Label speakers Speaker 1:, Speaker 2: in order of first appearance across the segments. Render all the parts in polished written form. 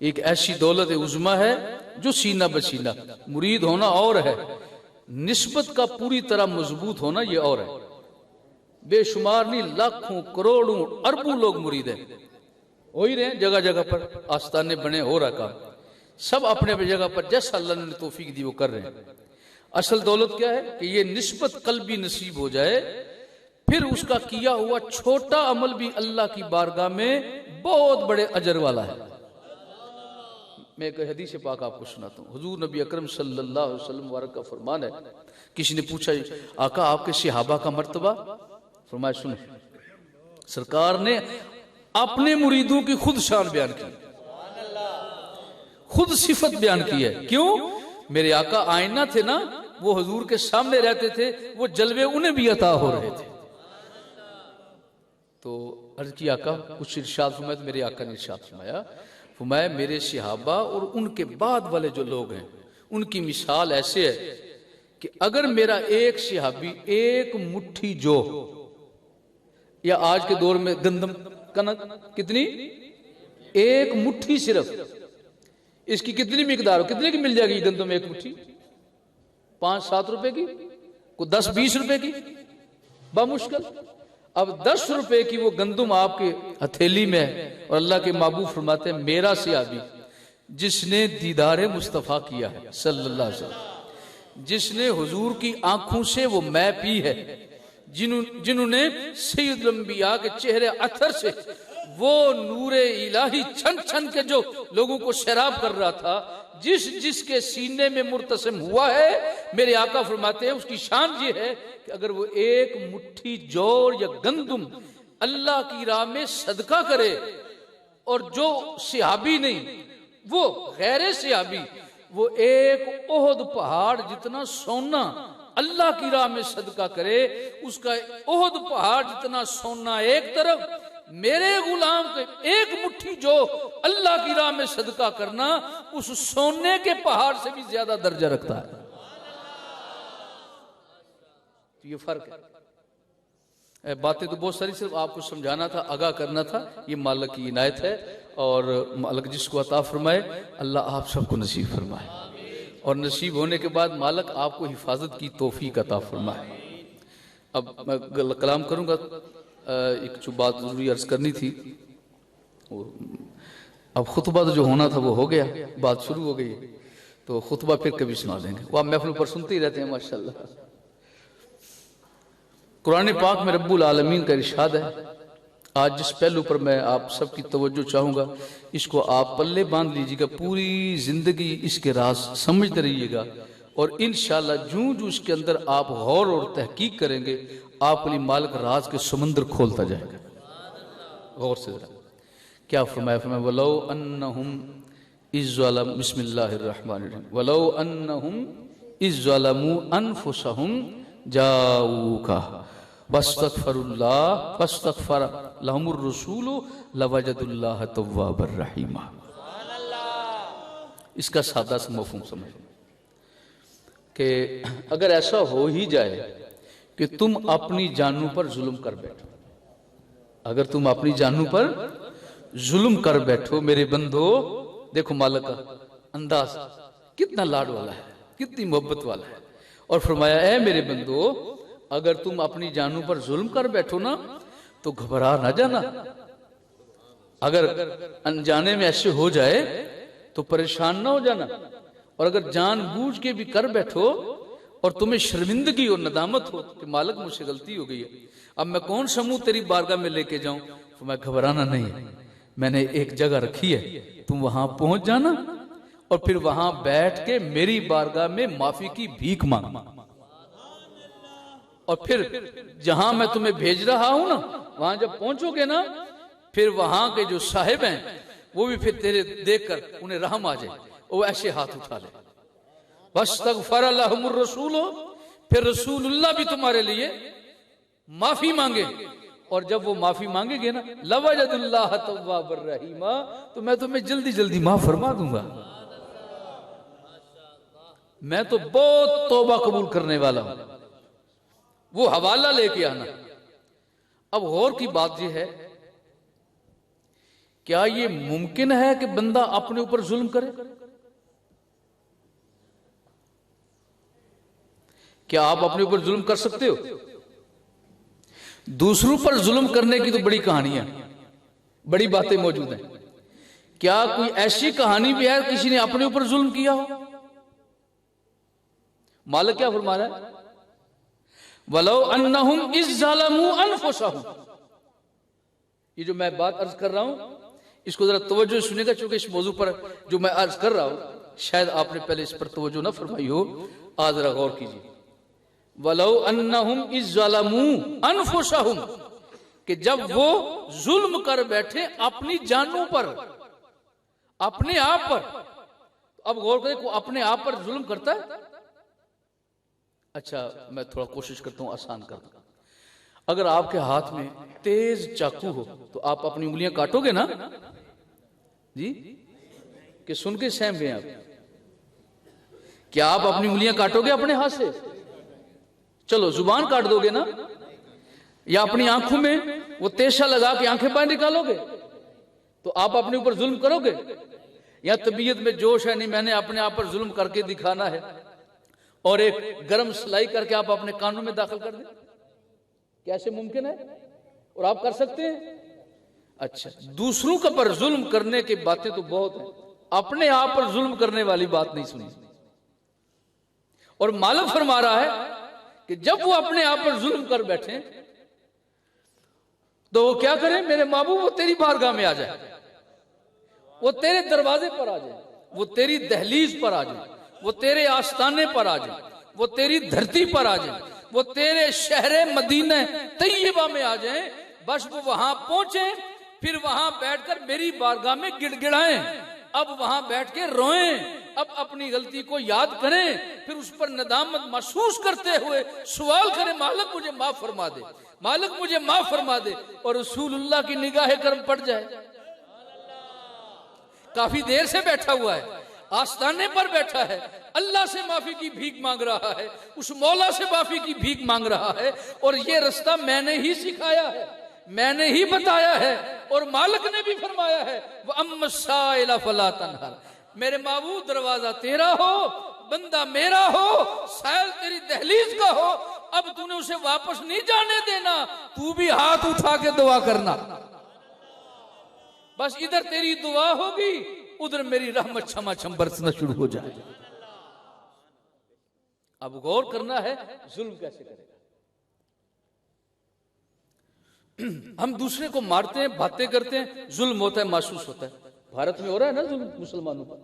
Speaker 1: एक ऐसी दौलत उज़्मा है जो सीना बसीना, मुरीद होना और है, निस्बत का पूरी तरह मजबूत होना ये और है। बेशुमार नहीं, लाखों करोड़ों अरबों लोग मुरीद हैं, हो ही रहे हैं, जगह जगह पर आस्थाने बने, हो रहा काम, सब अपने अपनी जगह पर जैसा अल्लाह ने तौफीक दी वो कर रहे हैं। असल दौलत क्या है कि ये निस्बत कल्बी नसीब हो जाए, फिर उसका किया हुआ छोटा अमल भी अल्लाह की बारगाह में बहुत बड़े अजर वाला है। मैं एक हदीस पाक आपको सुनाता हूँ। हुजूर नबी अकरम सल्लल्लाहु अलैहि वसल्लम मुबारक का फरमान है, किसी ने पूछा आका आपके सहाबा का मर्तबा, फरमाया सुनो, सरकार ने अपने मुरीदों की खुद शान बयान की, खुद सिफत बयान की है। क्यों? मेरे आका आईना थे ना, वो हुजूर के सामने रहते थे, वो जलवे उन्हें भी अता हो रहे थे। तो अर्ज की आका कुछ इरशाद फरमाया, तो मेरे आका ने इरशाद फरमाया, फरमाया मेरे सहाबा और उनके बाद वाले जो लोग हैं उनकी मिसाल ऐसे है कि अगर मेरा एक सहाबी एक मुट्ठी जो, या आज के दौर में गंदम कनक कितनी, एक मुट्ठी सिर्फ, इसकी कितनी मिकदार हो, कितने की मिल जाएगी गंदम एक मुट्ठी? 5-7 रुपए की, को 10-20 रुपए की बामुश्किल। अब 10 रुपए की वो गंदम आपके हथेली में है, और अल्लाह के महबूब फरमाते हैं मेरा सहाबी जिसने दीदारे मुस्तफा किया है सल्लल्लाहु अलैहि वसल्लम, जिसने हुजूर की आंखों से वो मैं पी है, जिन्होंने सैयदुल अंबिया के चेहरे अथर से वो नूरे इलाही छन छन के जो लोगों को शराब कर रहा था, जिसके सीने में मुर्तसिम हुआ है, मेरे आका फरमाते हैं उसकी शान ये है कि अगर वो एक मुट्ठी जोर या गंदुम अल्लाह की राह में सदका करे, और जो सहाबी नहीं वो गैर सहाबी, वो एक ओहद पहाड़ जितना सोना अल्लाह की राह में सदका करे, उसका ओहद पहाड़ जितना सोना एक तरफ, मेरे गुलाम के एक मुट्ठी जो अल्लाह की राह में सदका करना उस सोने के पहाड़ से भी ज्यादा दर्जा रखता है। तो ये फर्क है। बातें तो बहुत सारी, सिर्फ आपको समझाना था, आगाह करना था। ये मालिक की इनायत है, और मालिक जिसको अता फरमाए अल्लाह आप सबको नसीब फरमाए, और नसीब होने के बाद मालिक आपको हिफाजत की तौफीक अता फरमाए। अब मैं कलाम करूंगा, एक जो बात जरूरी अर्ज करनी थी, अब खुतबा तो जो होना था वो हो गया, बात शुरू हो गई, तो खुतबा फिर कभी सुना देंगे। वो आप महफिल पर सुनते ही रहते हैं माशाल्लाह। कुरान पाक में रब्बुल आलमीन का इरशाद है। आज जिस पहलू पर मैं आप सबकी तवज्जो चाहूंगा, इसको आप पल्ले बांध लीजिएगा, पूरी जिंदगी इसके राज समझते रहिएगा, और इंशाअल्लाह जूं जूं इसके अंदर आप गौर और तहकीक करेंगे, आप अली मालिक राज के समंदर खोलता जाएगा। गौर से जरा क्या फरमाया, फरमाया वलौ अन्नहुम इज़्ज़लमू, बिस्मिल्लाहिर्रहमानिर्रहीम, वलौ अन्नहुम इज़्ज़लमू अनफुसहुम जाऊका वस्तगफरुल्लाह फस्तगफर लहुमुर रसूलु लवजदुल्लाह तव्वाबर रहीमा। इसका सादा सा मफ़हूम समझ कि अगर ऐसा हो ही जाए कि तुम अपनी जानों पर जुल्म कर बैठो, अगर तुम अपनी जानों पर जुल्म कर बैठो, मेरे बंदो देखो मालिक का अंदाज कितना लाड वाला है, कितनी मोहब्बत वाला है। और फरमाया ऐ मेरे बंदो, अगर तुम अपनी जानों पर जुल्म कर बैठो ना तो घबरा ना जाना। अगर अनजाने में ऐसे हो जाए तो परेशान ना हो जाना, और अगर जानबूझ के भी कर बैठो और तुम्हें शर्मिंदगी और नदामत हो कि मालिक मुझसे गलती हो गई है, अब मैं कौन सा मुंह तेरी बारगाह में लेके जाऊं, तो मैं घबराना नहीं, मैंने एक जगह रखी है, तुम वहां पहुंच जाना और फिर वहां बैठ के मेरी बारगाह में माफी की भीख मांग, और फिर जहां मैं तुम्हें भेज रहा हूं ना, वहां जब पहुंचोगे ना, फिर वहां के जो साहिब हैं वो भी फिर तेरे देखकर उन्हें रहम आ जाए, वो ऐसे हाथ उठा ले, वस्तगफर लहुमुर रसूल, फिर रसूलुल्लाह भी तुम्हारे लिए माफी मांगे, और जब वो माफी मांगेगे ना लवजदुल्लाह तव्वाबर रहीमा, तो मैं तुम्हें जल्दी जल्दी माफ फरमा दूंगा। मैं तो बहुत तौबा कबूल करने वाला हूं। वो हवाला लेके आना। अब गौर की बात यह है क्या ये मुमकिन है कि बंदा अपने ऊपर जुल्म करे? क्या आप अपने ऊपर जुल्म कर सकते हो? दूसरों पर जुल्म करने की तो बड़ी कहानियां, बड़ी बातें मौजूद हैं। क्या कोई ऐसी कहानी भी है किसी ने अपने ऊपर जुल्म किया हो? मालिक क्या फरमा रहा है? वलो अन्नहुम इज़ ज़लमू अनफुसहुम। ये जो मैं बात अर्ज कर रहा हूं, इसको जरा तवज्जो सुनिएगा, क्योंकि इस मौजू पर जो मैं अर्ज कर रहा हूं शायद आपने पहले इस पर तवज्जो ना फरमाई हो। आज जरा गौर कीजिए। वलो अन्नहुम इज़ ज़लमू अनफुसहुम, कि जब वो जुल्म कर बैठे अपनी जानों पर, अपने आप पर। अब गौर करें, को अपने आप पर जुल्म करता है? अच्छा, मैं थोड़ा कोशिश करता हूं आसान कर दूं। अगर आपके हाथ में तेज चाकू हो तो आप अपनी उंगलियां काटोगे ना जी? कि सुन के सहम गए आप? क्या आप अपनी उंगलियां काटोगे अपने हाथ से? चलो जुबान काट दोगे ना? या अपनी आंखों में वो तेशा लगा के आंखें बाहर निकालोगे? तो आप अपने ऊपर जुल्म करोगे? या तबीयत में जोश है, नहीं मैंने अपने आप पर जुल्म करके दिखाना है, और एक गर्म सिलाई करके आप अपने कानों में दाखिल कर दें? कैसे मुमकिन है? और आप कर सकते हैं? अच्छा, दूसरों के पर जुल्म करने की बातें तो बहुत हैं, अपने आप पर जुल्म करने वाली बात नहीं सुनी। और मालिक फरमा रहा है कि जब वो अपने आप पर जुल्म कर बैठे तो वो क्या करें? मेरे महबूब, वो तेरी बारगाह में आ जाए, वो तेरे दरवाजे पर आ जाए, वो तेरी दहलीज पर आ जाए, वो तेरे आस्ताने पर आ जाए, वो तेरी धरती पर आ जाए, वो तेरे शहरे मदीने तैयबा में आ जाए। बस वो वहां पहुंचे, फिर वहां बैठकर मेरी बारगाह में गिड़गिड़ाएं, अब वहां बैठ के रोएं, अब अपनी गलती को याद करें, फिर उस पर नदामत महसूस करते हुए सवाल करें, मालिक मुझे माफ फरमा दे, मालिक मुझे माफ फरमा दे, और रसूलुल्लाह की निगाह करम पड़ जाए। काफी देर से बैठा हुआ है, आस्ताने पर बैठा है, अल्लाह से माफी की भीख मांग रहा है, उस मौला से माफी की भीख मांग रहा है, और ये रास्ता मैंने ही सिखाया है, मैंने ही बताया है, और मालिक ने भी फरमाया है वअम्मस्साइला फला तनहर। मेरे महबूब, दरवाजा तेरा हो, बंदा मेरा हो, साइल तेरी दहलीज का हो, अब तूने उसे वापस नहीं जाने देना, तू भी हाथ उठा के दुआ करना। बस इधर तेरी दुआ होगी, उधर मेरी रहमत क्षमा छम बरसना शुरू हो जाए। अब गौर करना है, जुल्म कैसे करेगा? हम दूसरे को मारते हैं, बातें करते हैं, जुल्म होता है, महसूस होता है। भारत में हो रहा है ना जुल्म मुसलमानों पर,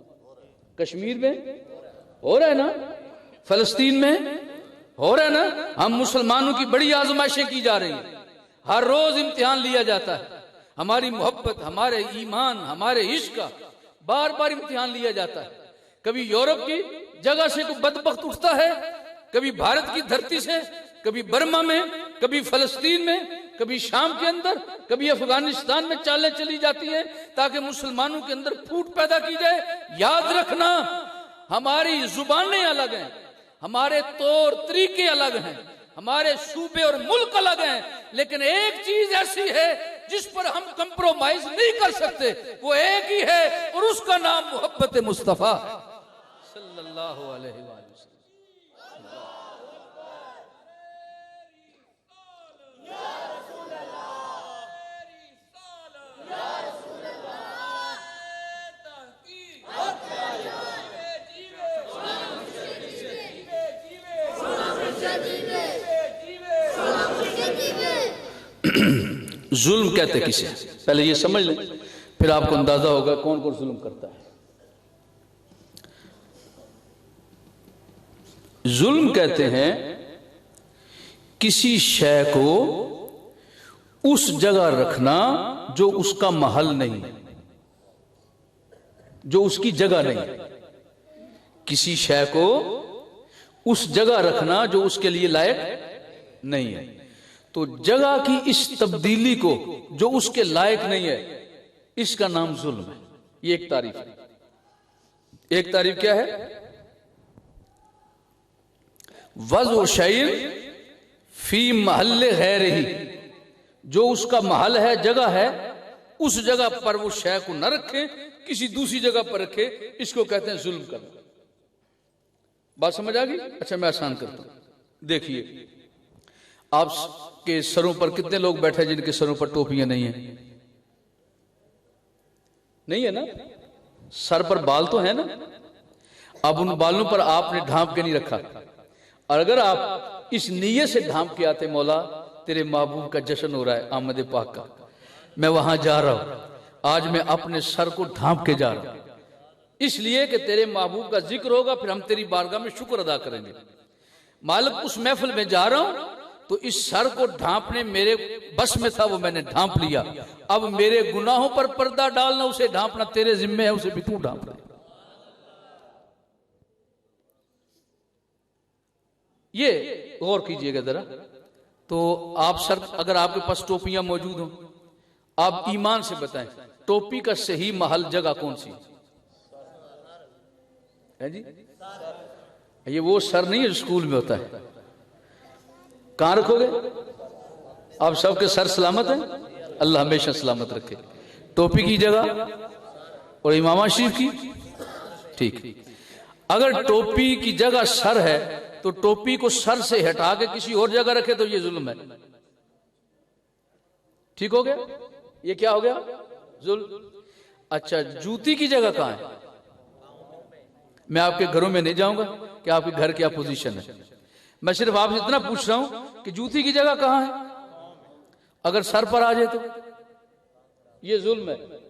Speaker 1: कश्मीर में हो रहा है ना, फलस्तीन में हो रहा है ना। हम मुसलमानों की बड़ी आजमाइशें की जा रही हैं, हर रोज इम्तिहान लिया जाता है, हमारी मोहब्बत, हमारे ईमान, हमारे इश्क का बार बार इम्तिहान लिया जाता है। कभी यूरोप की जगह से कोई बदबख्त उठता है, कभी भारत की धरती से, कभी बर्मा में, कभी फलस्तीन में, कभी शाम के अंदर, कभी अफगानिस्तान में चालें चली जाती हैं ताकि मुसलमानों के अंदर फूट पैदा की जाए। याद रखना, हमारी जुबानें अलग हैं, हमारे तौर तरीके अलग हैं, हमारे सूबे और मुल्क अलग हैं, लेकिन एक चीज ऐसी है जिस पर हम कंप्रोमाइज नहीं कर सकते, वो एक ही है, और उसका नाम मोहब्बत मुस्तफा सल्लल्लाहु अलैहि वसल्लम। जुल्म कहते किसे, पहले ये समझ लें, फिर आपको अंदाजा होगा कौन कौन जुल्म करता है। जुल्म कहते हैं किसी शय को उस जगह रखना जो उसका महल नहीं है, जो उसकी जगह नहीं है। किसी शय को उस जगह रखना जो उसके लिए लायक नहीं है। तो जगह की इस तब्दीली को जो उसके लायक नहीं है, इसका नाम जुल्म है। ये एक तारीफ है। एक तारीफ क्या है? वज़्उ शैइन फी महल गैरिही, जो उसका महल है, जगह है, उस जगह पर वो शय को न रखें, किसी दूसरी जगह पर रखे, इसको कहते हैं जुल्म करना। बात समझ आ गई? अच्छा मैं आसान करता हूं। देखिए आपके सरों पर कितने लोग बैठे हैं जिनके सरों पर टोपियां नहीं है? नहीं है ना? सर पर बाल तो है ना? अब उन बालों पर आपने ढांप के नहीं रखा, और अगर आप इस नीयत से ढांप के आते, मौला तेरे महबूब का जश्न हो रहा है आमद पाक का, मैं वहां जा रहा हूं, आज मैं अपने सर को ढांप के जा रहा हूं इसलिए कि तेरे महबूब का जिक्र होगा, फिर हम तेरी बारगाह में शुक्र अदा करेंगे। मालिक उस महफिल में जा रहा हूं तो इस सर को ढांपने मेरे बस में था, वो मैंने ढांप लिया। अब मेरे गुनाहों पर पर्दा डालना, उसे ढांपना तेरे जिम्मे है, उसे भी तू ढांप रहा। ये गौर कीजिएगा जरा। तो आप सर, अगर आपके पास टोपियां मौजूद हो, आप ईमान से बताएं टोपी का सही महल जगह कौन सी है जी? ये वो सर नहीं है जो स्कूल में होता है। कहां रखोगे? आप सबके सर सलामत है, अल्लाह हमेशा सलामत रखे। टोपी की जगह और इमामा शरीफ की, ठीक। अगर टोपी की जगह सर है तो टोपी को सर से हटा के किसी और जगह रखे तो ये जुल्म है। ठीक हो गया? ये क्या हो गया? जुल्म। अच्छा, जूती की जगह कहां है? मैं आपके घरों में नहीं जाऊंगा कि आपके घर क्या पोजीशन है, मैं सिर्फ आपसे इतना पूछ रहा हूं कि जूती की जगह कहां है। अगर सर पर आ जाए तो ये जुल्म है।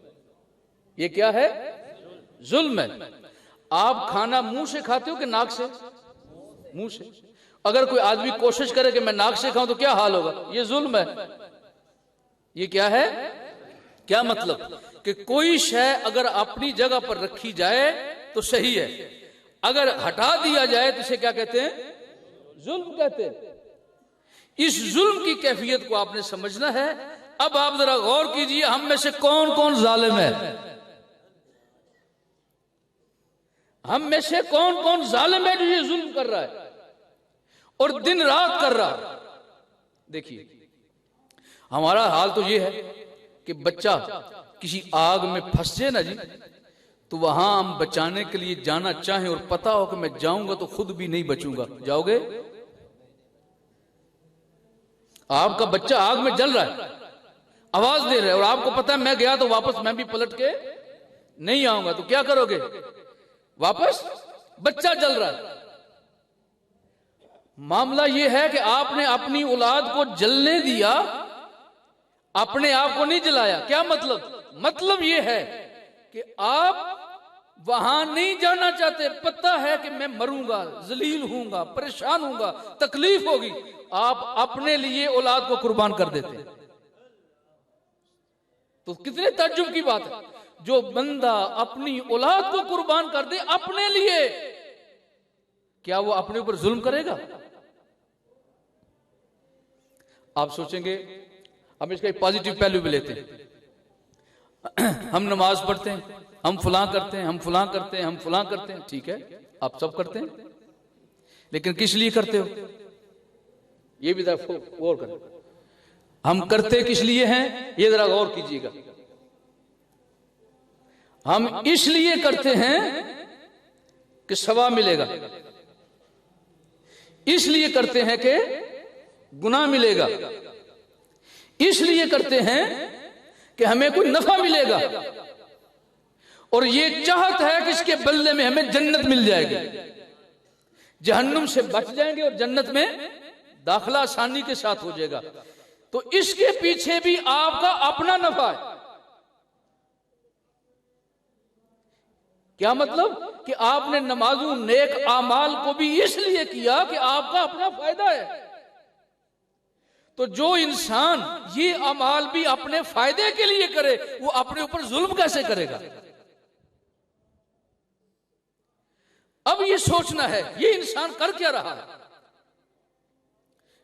Speaker 1: ये क्या है? जुल्म है। आप खाना मुंह से खाते हो कि नाक से? मुंह से। अगर कोई आदमी कोशिश करे कि मैं नाक से खाऊं तो क्या हाल होगा? ये जुल्म है। ये क्या है? क्या मतलब कि कोई शय अगर अपनी जगह पर रखी जाए तो सही है, अगर हटा दिया जाए तो इसे क्या कहते हैं? जुल्म कहते हैं। इस जुल्म की कैफियत को आपने समझना है। अब आप जरा गौर कीजिए, हम में से कौन कौन जालिम है? हम में से कौन कौन जालिम है जो ये जुल्म कर रहा है और दिन रात कर रहा है? देखिए, हमारा हाल तो ये है कि बच्चा किसी आग में फंस जाए ना जी, तो वहां हम बचाने के लिए जाना चाहें और पता हो कि मैं जाऊंगा तो खुद भी नहीं बचूंगा, जाओगे? आपका बच्चा आग में जल रहा है, आवाज दे रहा है, और आपको पता है मैं गया तो वापस मैं भी पलट के नहीं आऊंगा, तो क्या करोगे? वापस? बच्चा जल रहा है। मामला यह है कि आपने अपनी औलाद को जलने दिया, अपने आप को नहीं जलाया। क्या मतलब? मतलब यह है कि आप वहां नहीं जाना चाहते, पता है कि मैं मरूंगा, जलील हूंगा, परेशान हूंगा, तकलीफ होगी, आप अपने लिए औलाद को कुर्बान कर देते। तो कितने ताज्जुब की बात है, जो बंदा अपनी औलाद को कुर्बान कर दे अपने लिए, क्या वो अपने ऊपर जुल्म करेगा? आप सोचेंगे, हम इसका एक पॉजिटिव पहलू भी लेते हैं। हम नमाज पढ़ते हैं, हम फलां करते हैं, हम फलां करते हैं, हम फलां करते हैं, ठीक है, आप सब करते हैं, लेकिन किस लिए करते हो? ये भी जरा गौर करें। हम करते किस लिए हैं, ये जरा गौर कीजिएगा। हम इसलिए करते हैं कि सवाब मिलेगा, इसलिए करते हैं कि गुनाह मिलेगा, इसलिए करते हैं कि हमें कोई नफा मिलेगा, और ये चाहत है कि इसके बदले में हमें जन्नत मिल जाएगी, जहन्नुम से बच जाएंगे और जन्नत में दाखिला आसानी के साथ हो जाएगा। तो इसके पीछे भी आपका अपना नफा है। क्या मतलब? कि आपने नमाजों नेक आमाल को भी इसलिए किया कि आपका अपना फायदा है। तो जो इंसान ये अमाल भी अपने फायदे के लिए करे, वो अपने ऊपर जुल्म कैसे करेगा? अब ये सोचना है ये इंसान कर क्या रहा है।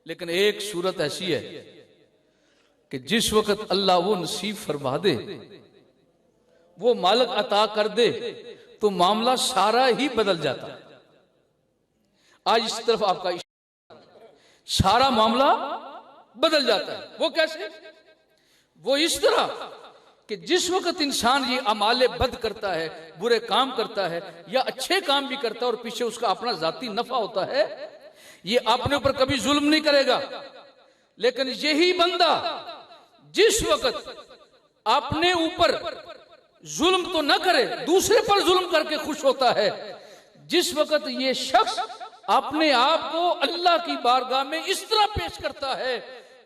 Speaker 1: लेकिन एक सूरत ऐसी है कि जिस वक्त अल्लाह वो नसीब फरमा दे, वो मालिक अता कर दे, तो मामला सारा ही बदल जाता है। आज इस तरफ आपका सारा मामला बदल जाता है। वो कैसे? वो इस तरह कि जिस वक्त इंसान ये अमाले बद करता है, बुरे काम करता है या अच्छे काम भी करता है और पीछे उसका अपना जाती नफा होता है, ये अपने ऊपर कभी जुल्म नहीं करेगा। लेकिन यही बंदा जिस वक्त अपने ऊपर जुल्म तो न करे, दूसरे पर जुल्म करके खुश होता है, जिस वक्त ये शख्स अपने आप को अल्लाह की बारगाह में इस तरह पेश करता है,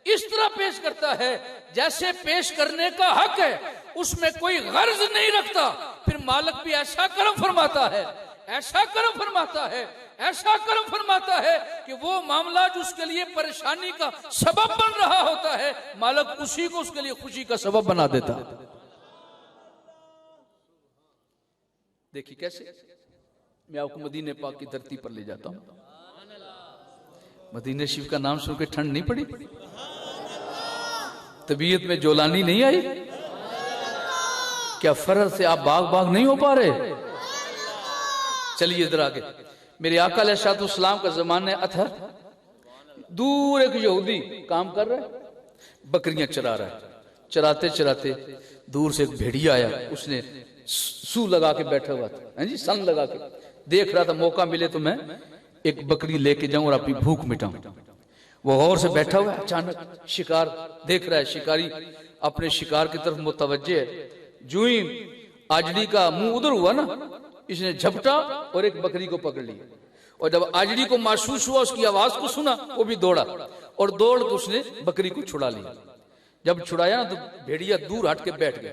Speaker 1: इस तरह पेश करता है जैसे पेश करने का हक है, उसमें कोई गर्ज नहीं रखता, फिर मालिक भी ऐसा करम फरमाता है, ऐसा करम फरमाता है, ऐसा करम फरमाता है कि वो मामला जो उसके लिए परेशानी का सबब बन रहा होता है, मालिक उसी को उसके लिए खुशी का सबब बना देता है। देखिए कैसे, मैं आपको मदीने पाक की धरती पर ले जाता हूं। मदीने शरीफ का नाम सुन के ठंड नहीं पड़ी, तबीयत में जोलानी नहीं आई, क्या फर्ज से आप बाग बाग नहीं हो पा रहे? चलिए इधर आगे, मेरे आका अलैहिस्सलाम का जमाने अथर, दूर एक यहूदी काम कर रहा है, बकरियां चरा रहा है। चराते चराते दूर से एक भेड़िया आया, उसने सू लगा के बैठा हुआ था, है जी, सन लगा के देख रहा था मौका मिले तो मैं एक बकरी लेके जाऊं और अपनी भूख मिटाऊं। वो गौर से बैठा हुआ है, अचानक शिकार देख रहा है, शिकारी अपने शिकार की तरफ मुतवज्जे है। जो ही आजड़ी का मुंह उधर हुआ ना, इसने झपटा और एक बकरी को पकड़ लिया, और जब आजड़ी को महसूस हुआ, उसकी आवाज को सुना, वो भी दौड़ा और दौड़ के उसने बकरी को छुड़ा लिया। जब छुड़ाया ना तो भेड़िया दूर हट के बैठ गया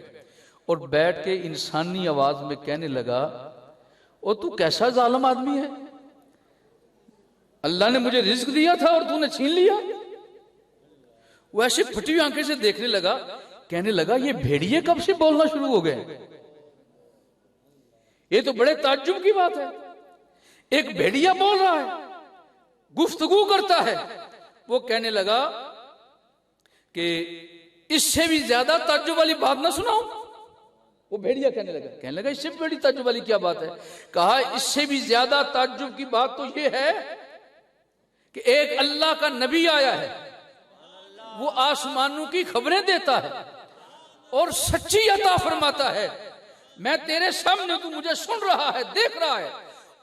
Speaker 1: और बैठ के इंसानी आवाज में कहने लगा, ओ तू कैसा जालिम आदमी है, अल्लाह ने मुझे रिज्क दिया था और तूने छीन लिया। वो ऐसे फटी हुई आंखें से देखने लगा, कहने लगा ये भेड़िए कब से बोलना शुरू हो गए, ये तो बड़े ताज्जुब की बात है, एक भेड़िया बोल रहा है, गुफ्तगू करता है। वो कहने लगा कि इससे भी ज्यादा ताज्जुब वाली बात ना सुनाऊं। वो भेड़िया कहने लगा इससे भी बड़ी ताज्जुब वाली क्या बात है? कहा इससे भी ज्यादा ताज्जुब की बात तो ये है कि एक अल्लाह का नबी आया है, वो आसमानों की खबरें देता है और सच्ची अता फरमाता है। मैं तेरे सामने, तू मुझे सुन रहा है, देख रहा है,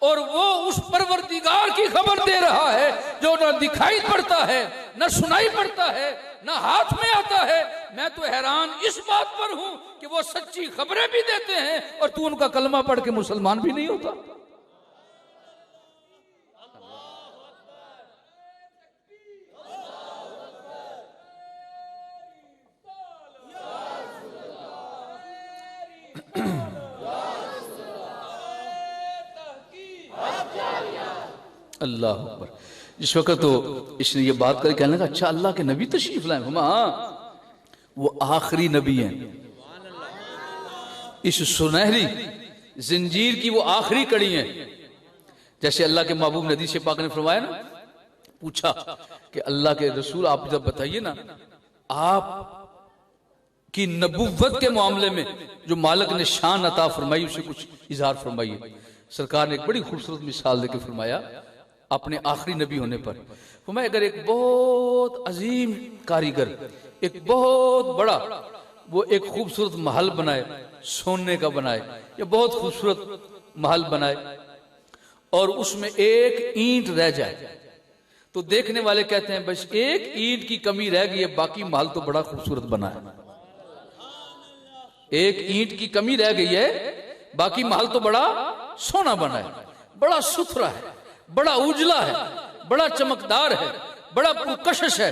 Speaker 1: और वो उस परवरदिगार की खबर दे रहा है जो ना दिखाई पड़ता है, ना सुनाई पड़ता है, ना हाथ में आता है। मैं तो हैरान इस बात पर हूं कि वो सच्ची खबरें भी देते हैं और तू उनका कलमा पढ़ के मुसलमान भी नहीं होता। अल्लाह अकबर। जिस वक्त तो इसने ये बात करके कहने लगा, अच्छा अल्लाह के नबी तशरीफ लाए? हाँ, वो आखिरी नबी हैं, इस सुनहरी जंजीर की वो आखिरी कड़ी हैं। जैसे अल्लाह के महबूब नबी से पाक ने फरमाया ना, पूछा कि अल्लाह के रसूल आप जब बताइए ना, आप की नबुव्वत के मामले में जो मालिक ने शान अता फरमाई उसे कुछ इजहार फरमाइए। सरकार ने एक बड़ी खूबसूरत मिसाल देकर फरमाया अपने आखिरी नबी होने पर। फरमाया अगर एक बहुत अजीम कारीगर एक बहुत बड़ा वो एक खूबसूरत महल बनाए, सोने का बनाए या बहुत खूबसूरत महल बनाए और उसमें एक ईंट रह जाए, तो देखने वाले कहते हैं बस एक ईंट की कमी रह गई है, बाकी महल तो बड़ा खूबसूरत बना है। एक ईंट की कमी रह गई है, बाकी महल तो बड़ा सोना बना है, बड़ा सुथरा है, बड़ा उजला है, बड़ा चमकदार है, बड़ा पुरकशिश है।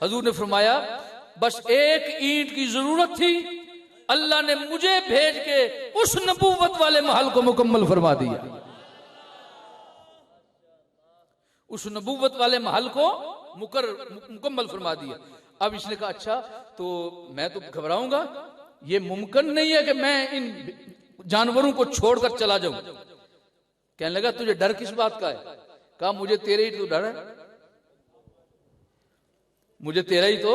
Speaker 1: हजूर ने फरमाया बस एक ईंट की जरूरत थी, अल्लाह ने मुझे भेज के उस नबूवत वाले महल को मुकम्मल फरमा दिया, उस नबूवत वाले महल को मुकम्मल फरमा दिया। अब इसने कहा अच्छा तो मैं तो घबराऊंगा, ये मुमकिन नहीं है कि मैं इन जानवरों को छोड़कर चला जाऊं। कहने लगा तुझे डर किस बात का है? कहा मुझे तेरे ही तो डर है, मुझे तेरा ही तो।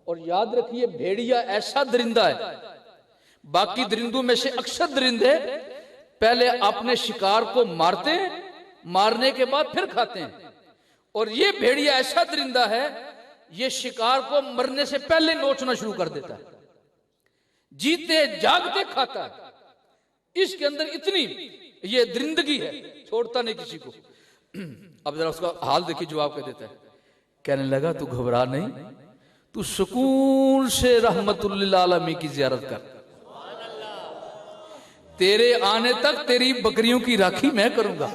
Speaker 1: और याद रखिए भेड़िया ऐसा दरिंदा है, बाकी दरिंदों में से अक्सर दरिंदे पहले अपने शिकार को मारते हैं, मारने के बाद फिर खाते हैं, और ये भेड़िया ऐसा दरिंदा है ये शिकार को मरने से पहले नोचना शुरू कर देता है। जीते जागते खाता है, इसके अंदर इतनी ये दरिंदगी है, छोड़ता नहीं किसी को। अब जरा उसका हाल देखिए, जवाब क्या देता है। कहने लगा तू घबरा नहीं, तू सुकून से रहमतुल लिल आलमीन की जियारत कर, तेरे आने तक तेरी बकरियों की राखी मैं करूंगा,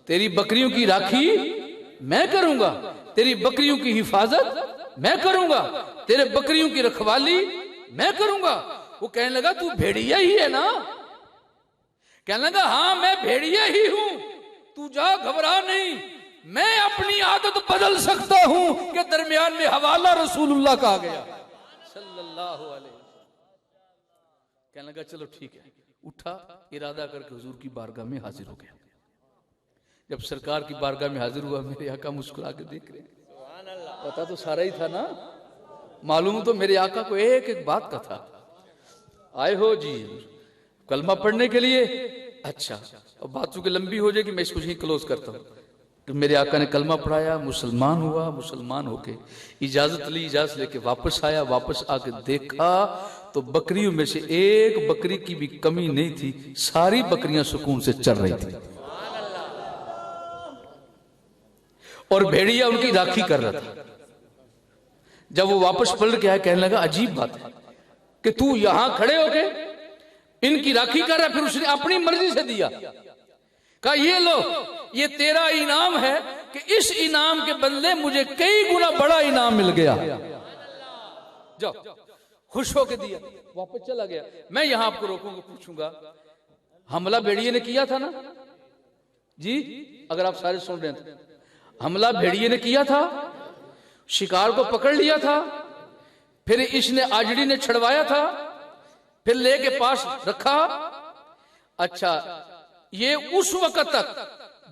Speaker 1: तेरी बकरियों की राखी मैं करूंगा, तेरी बकरियों की हिफाजत मैं करूंगा, तेरे बकरियों की रखवाली मैं करूंगा। वो कहने लगा तू भेड़िया ही है ना? कहने लगा हाँ मैं भेड़िया ही हूं, तू जा घबरा नहीं, मैं अपनी आदत बदल सकता हूं कि दरमियान में हवाला रसूलुल्लाह का आ गया सल्लल्लाहु अलैहि वसल्लम। कहने लगा चलो ठीक है, उठा, इरादा करके हुजूर की बारगाह में हाजिर हो गया। जब सरकार की बारगाह में हाजिर हुआ, मेरे आका मुस्कुरा के देख रहे हैं, पता तो सारा ही था ना, मालूम तो मेरे आका को एक एक बात का था। आए हो जी कलमा पढ़ने के लिए, अच्छा अब बात चूंकि लंबी हो जाएगी, मैं इसको यहीं क्लोज करता हूँ। तो मेरे आका ने कलमा पढ़ाया, मुसलमान हुआ, मुसलमान होके इजाजत ली, इजाजत लेके वापस आया, वापस आके देखा तो बकरियों में से एक बकरी की भी कमी नहीं थी, सारी बकरियां सुकून से चल रही थी और भेड़िया उनकी राखी कर रहा था। जब वो वापस पलट के आया, कहने लगा अजीब बात है कि तू यहां खड़े होके इनकी राखी कर रहा है, फिर उसने अपनी मर्जी से दिया। कहा ये लो, ये तेरा इनाम है कि इस इनाम के बदले मुझे कई गुना बड़ा इनाम मिल गया, जाओ। खुश होके दिया, वापस चला गया। मैं यहां आपको रोकूंगा, पूछूंगा हमला भेड़िए ने किया था ना जी? अगर आप सारे सुन रहे हैं तो हमला भेड़िए ने किया था, शिकार को पकड़ लिया था, फिर इसने आजड़ी ने छड़वाया था, फिर लेके पास रखा। अच्छा, ये उस वक्त तक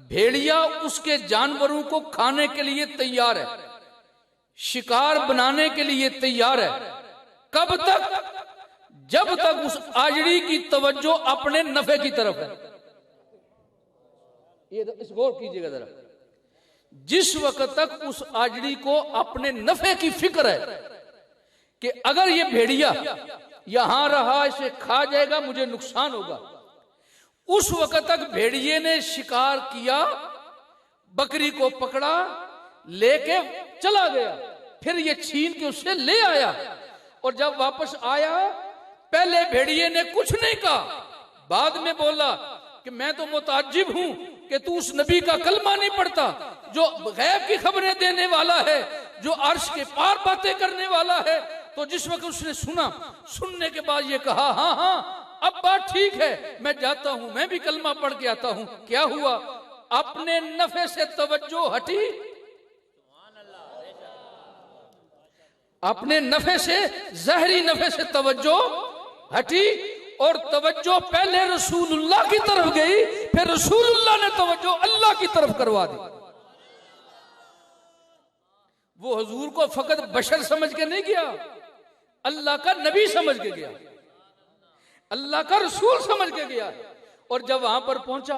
Speaker 1: भेड़िया उसके जानवरों को खाने के लिए तैयार है, शिकार बनाने के लिए तैयार है। कब तक? जब तक उस आजड़ी की तवज्जो अपने नफे की तरफ है। ये इस गौर कीजिएगा जरा, जिस वक्त तक उस आजड़ी को अपने नफे की फिक्र है कि अगर ये भेड़िया यहां रहा, इसे खा जाएगा, मुझे नुकसान होगा, उस वक्त तक भेड़िए ने शिकार किया, बकरी को पकड़ा, लेके चला गया, फिर ये छीन के उससे ले आया। और जब वापस आया, पहले भेड़िए ने कुछ नहीं कहा, बाद में बोला कि मैं तो मुताज्जिब हूं कि तू उस नबी का कलमा नहीं पढ़ता जो गैब की खबरें देने वाला है, जो अर्श के पार बातें करने वाला है। तो जिस वक्त उसने सुना, सुनने के बाद ये कहा हाँ हाँ अब बात ठीक है, मैं जाता हूं, मैं भी कलमा पढ़ के आता हूं। क्या हुआ? अपने नफे से तवज्जो हटी, अपने नफे से, जहरी नफे से तवज्जो हटी और तवज्जो पहले रसूलुल्लाह की तरफ गई, फिर रसूलुल्लाह ने तवज्जो अल्लाह की तरफ करवा दी। वो हुजूर को फकत बशर समझ के नहीं गया, अल्लाह का नबी समझ के गया, अल्लाह का रसूल समझ के गया। और जब वहां पर पहुंचा,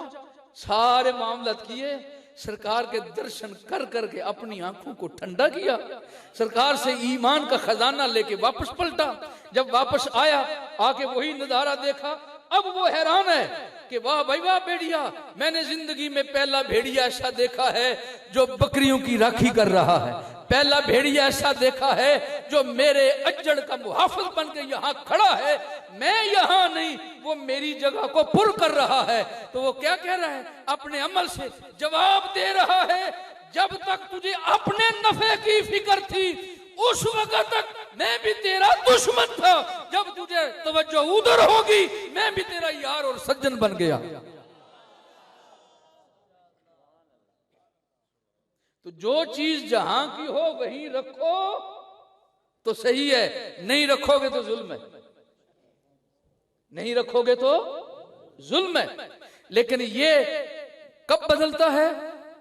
Speaker 1: सारे मामला किए, सरकार के दर्शन कर करके अपनी आंखों को ठंडा किया, सरकार से ईमान का खजाना लेके वापस पलटा। जब वापस आया, आके वही नजारा देखा। अब वो हैरान है कि वाह भाई वाह भेड़िया, मैंने जिंदगी में पहला भेड़िया ऐसा देखा है जो बकरियों की राखी कर रहा है, पहला भेड़िया ऐसा देखा है जो मेरे अज्जड़ का मुहाफिज बन के यहाँ खड़ा है, मैं यहाँ नहीं, वो मेरी जगह को पुर कर रहा है। तो वो क्या कह रहा है? अपने अमल से जवाब दे रहा है, जब तक तुझे अपने नफे की फिक्र थी उस वक्त तक मैं भी तेरा दुश्मन था, जब तुझे तवज्जो उधर होगी मैं भी तेरा यार और सज्जन बन गया। तो जो चीज जहां की हो वहीं रखो तो सही है, नहीं रखोगे तो जुल्म है, नहीं रखोगे तो जुल्म है। लेकिन ये कब बदलता है?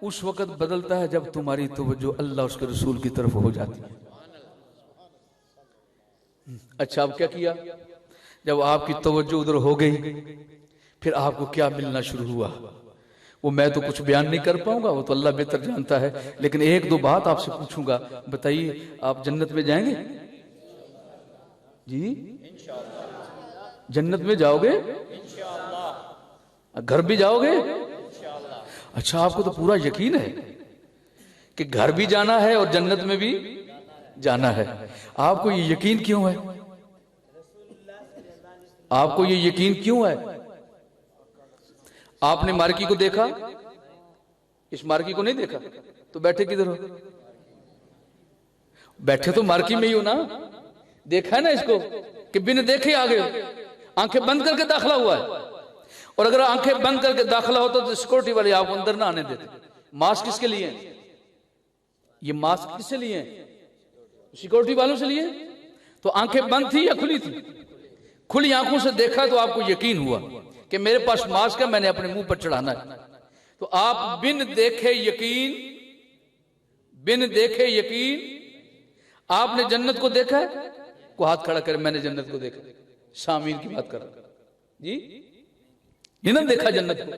Speaker 1: उस वक्त बदलता है जब तुम्हारी तवज्जो अल्लाह उसके रसूल की तरफ हो जाती है। अच्छा, अब क्या किया? जब आपकी तवज्जो उधर हो गई, फिर आपको क्या मिलना शुरू हुआ वो मैं तो कुछ बयान नहीं कर पाऊंगा, वो तो अल्लाह बेहतर जानता है। लेकिन एक दो बात आपसे पूछूंगा, बताइए आप जन्नत में जाएंगे? जी जन्नत में जाओगे, घर भी जाओगे। अच्छा, आपको तो पूरा यकीन है कि घर भी जाना है और जन्नत में भी जाना है। आपको ये यकीन क्यों है? आपको ये यकीन क्यों है? आपने मार्की को देखा? इस मार्की को नहीं देखा तो बैठे किधर हो? बैठे तो मार्की में ही हो ना। देखा है ना इसको कि बिन देखे आ गए, आंखें बंद करके दाखिला हुआ है। और अगर आंखें बंद करके दाखिला होता तो सिक्योरिटी वाले आपको अंदर ना आने देते। मास्क किसके लिए है? ये मास्क किससे लिए हैं? सिक्योरिटी वालों से लिए। तो आंखें बंद थी या खुली थी? खुली आंखों से देखा तो आपको यकीन हुआ कि मेरे पास मास्क है, मैंने अपने मुंह पर चढ़ाना है। तो आप बिन देखे यकीन, बिन देखे यकीन। आपने जन्नत को देखा है? को हाथ खड़ा करे, मैंने जन्नत को देखा। शामीर की बात कर जी, ये ना देखा जन्नत को।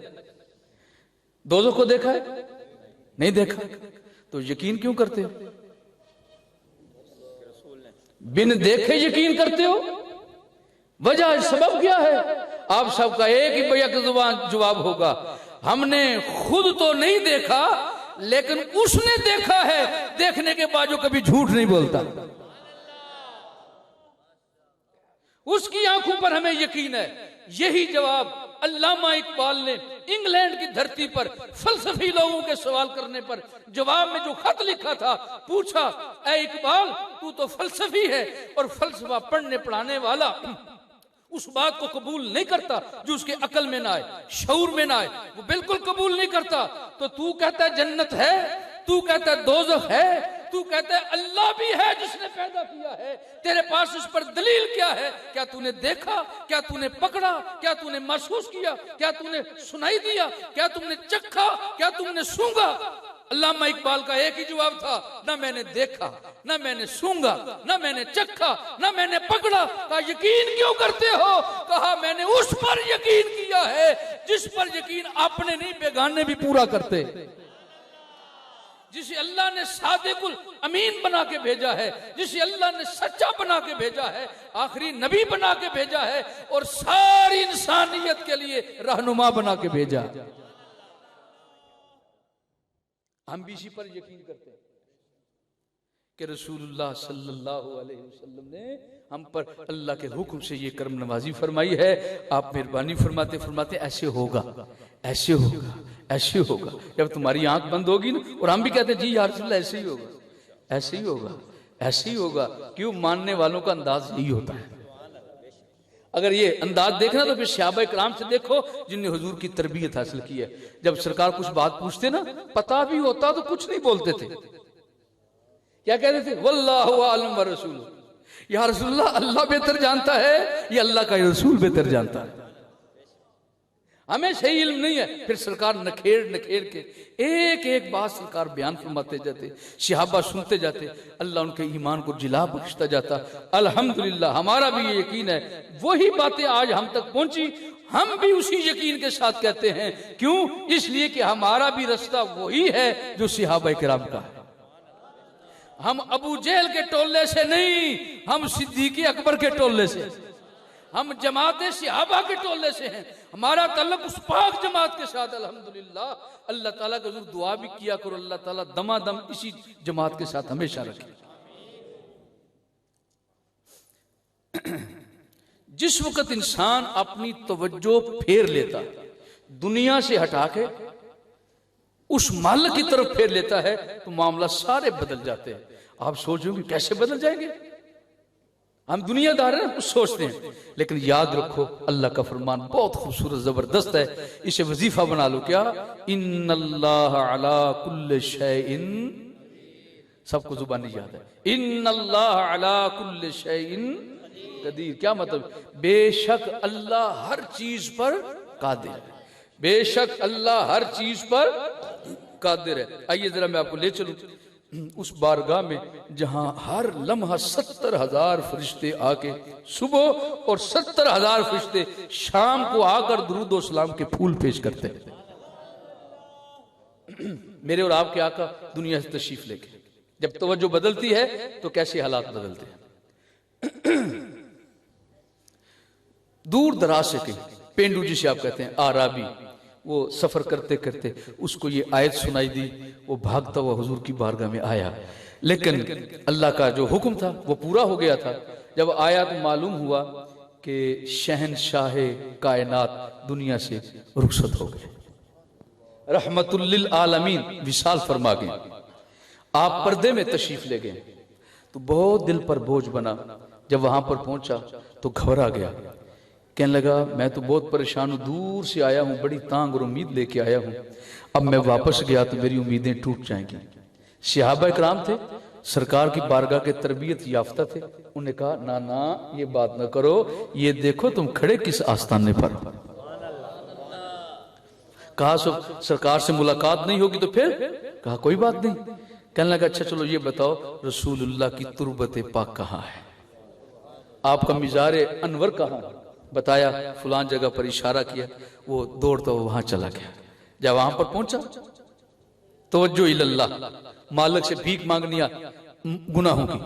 Speaker 1: दोज़ख को देखा है? नहीं देखा। तो यकीन क्यों करते हो? बिन देखे यकीन करते हो। वजह सबब क्या है? आप सबका एक ही भैया का जवाब होगा, हमने खुद तो नहीं देखा लेकिन उसने देखा है। देखने के बाद जो कभी झूठ नहीं बोलता, उसकी आंखों पर हमें यकीन है। यही जवाब अल्लामा इकबाल ने इंग्लैंड की धरती पर फलसफी लोगों के सवाल करने पर जवाब में जो खत लिखा था, पूछा, ऐ इकबाल तू तो फलसफी है और फलसफा पढ़ने पढ़ाने वाला उस बात को कबूल नहीं करता जो उसके अकल में ना आए, शऊर में ना आए, वो बिल्कुल कबूल नहीं करता। तो तू कहता है जन्नत है, तू कहता है दोज़ख है, तू कहता है अल्लाह भी है जिसने पैदा किया है। तेरे पास इस पर दलील क्या है? क्या तूने देखा? क्या तूने पकड़ा? क्या तूने महसूस किया? क्या तूने सुनाई दिया? क्या तुमने चखा? क्या तुमने सूंघा? अल्लामा इकबाल का एक ही जवाब था, ना मैंने देखा, ना मैंने सूंघा, ना मैंने चखा, ना मैंने पकड़ा। कहा यकीन क्यों करते हो? कहा मैंने उस पर यकीन किया है जिस पर यकीन आपने नहीं बेगाने भी पूरा करते, जिसे अल्लाह ने सादिकुल अमीन बना के भेजा है, जिसे अल्लाह ने सच्चा बना के भेजा है, आखिरी नबी बना के भेजा है और सारी इंसानियत के लिए रहनुमा बना के भेजा। हम भी इसी पर यकीन करते हैं कि रसूलुल्लाह सल्लल्लाहु अलैहि वसल्लम ने हम पर अल्लाह के हुक्म से ये करम नवाजी फरमाई है। आप मेहरबानी फरमाते फरमाते ऐसे होगा, ऐसे होगा, ऐसे होगा। जब तुम्हारी आंख बंद होगी ना, और हम भी कहते हैं जी या रसूलल्लाह ऐसे ही होगा, ऐसे ही होगा, ऐसे ही होगा। क्यों? मानने वालों का अंदाज यही होता है। अगर ये अंदाज देखना तो फिर सहाबा किराम से देखो जिनने हुजूर की तरबियत हासिल की है। जब सरकार कुछ बात पूछते ना, पता भी होता तो कुछ नहीं बोलते थे। क्या कहते थे? वल्लाहु आलम व रसूल। या रसूलल्लाह, अल्लाह बेहतर जानता है, ये अल्लाह का रसूल बेहतर जानता है, हमें सही इल्म नहीं है। फिर सरकार नखेर नखेर के एक एक बात सरकार बयान फरमाते जाते, सहाबा सुनते जाते, अल्लाह उनके ईमान को जिला बख्शता जाता। अल्हम्दुलिल्लाह हमारा भी ये यकीन है, वही बातें आज हम तक पहुंची, हम भी उसी यकीन के साथ कहते हैं। क्यों? इसलिए कि हमारा भी रास्ता वही है जो सहाबा किराम का है। हम अबू जहल के टोले से नहीं, हम सिद्दीक़ अकबर के टोले से, हम जमात सहाबा के टोले से हैं। हमारा तल्लुक उस पाक जमात के साथ। अल्हम्दुलिल्लाह अल्लाह ताला का हुजूर दुआ भी किया करो, अल्लाह ताला दमादम इसी जमात के साथ हमेशा रखे। जिस वक्त इंसान अपनी तवज्जो फेर लेता है, दुनिया से हटा के उस माल की तरफ फेर लेता है, तो मामला सारे बदल जाते हैं। आप सोचोगे कैसे बदल जाएंगे? हम दुनियादार हैं, कुछ सोचते हैं, लेकिन याद रखो अल्लाह का फरमान बहुत खूबसूरत जबरदस्त है, इसे वजीफा बना लो। क्या? इन्नल्लाह अला कुल्li शैइन, सबको जुबानी याद है, इन्नल्लाह अला कुल्li शैइन कदीर। क्या मतलब? बेशक अल्लाह हर चीज पर कादिर है, बेशक अल्लाह हर चीज पर कादिर है। आइए जरा मैं आपको ले चलूं उस बारगाह में जहां हर लम्हा 70,000 फरिश्ते आके सुबह और 70,000 फरिश्ते शाम को आकर दुरूद और सलाम के फूल पेश करते हैं। मेरे और आपके आका दुनिया से तशरीफ लेके जब तवज्जो बदलती है तो कैसे हालात बदलते हैं। दूर दराज से कहीं पेंडू जिसे आप कहते हैं आराबी, वो सफर करते करते उसको ये आयत सुनाई दी, वो भागता हुआ हुजूर की बारगाह में आया। लेकिन अल्लाह का जो हुक्म था वो पूरा हो गया था। जब आया तो मालूम हुआ कि शहनशाह कायनात दुनिया से रुखसत हो गए, रहमतुल लिल आलमीन विशाल फरमा गए, आप पर्दे में तशरीफ ले गए। तो बहुत दिल पर बोझ बना। जब वहां पर पहुंचा तो घबरा गया, कहने लगा मैं तो बहुत परेशान हूं, दूर से आया हूं, बड़ी तांग और उम्मीद लेके आया हूं, अब मैं वापस गया तो मेरी उम्मीदें टूट जाएंगी। सहाबा इकराम थे, सरकार की बारगाह के तरबियत याफ्ता थे, उन्होंने कहा ना ना ये बात ना करो, ये देखो तुम खड़े किस आस्थाने पर। कहा सरकार से मुलाकात नहीं होगी तो फिर? कहा कोई बात नहीं। कहने लगा अच्छा चलो ये बताओ रसूलुल्लाह की तुरबत पाक कहाँ है, आपका मिज़ार अनवर कहाँ है? बताया फलान जगह पर, इशारा किया, वो दौड़ता हुआ वहां चला गया। जब वहां पर पहुंचा तवज्जो इल्लल्लाह, मालिक से भीख मांगनिया गुनाहों की,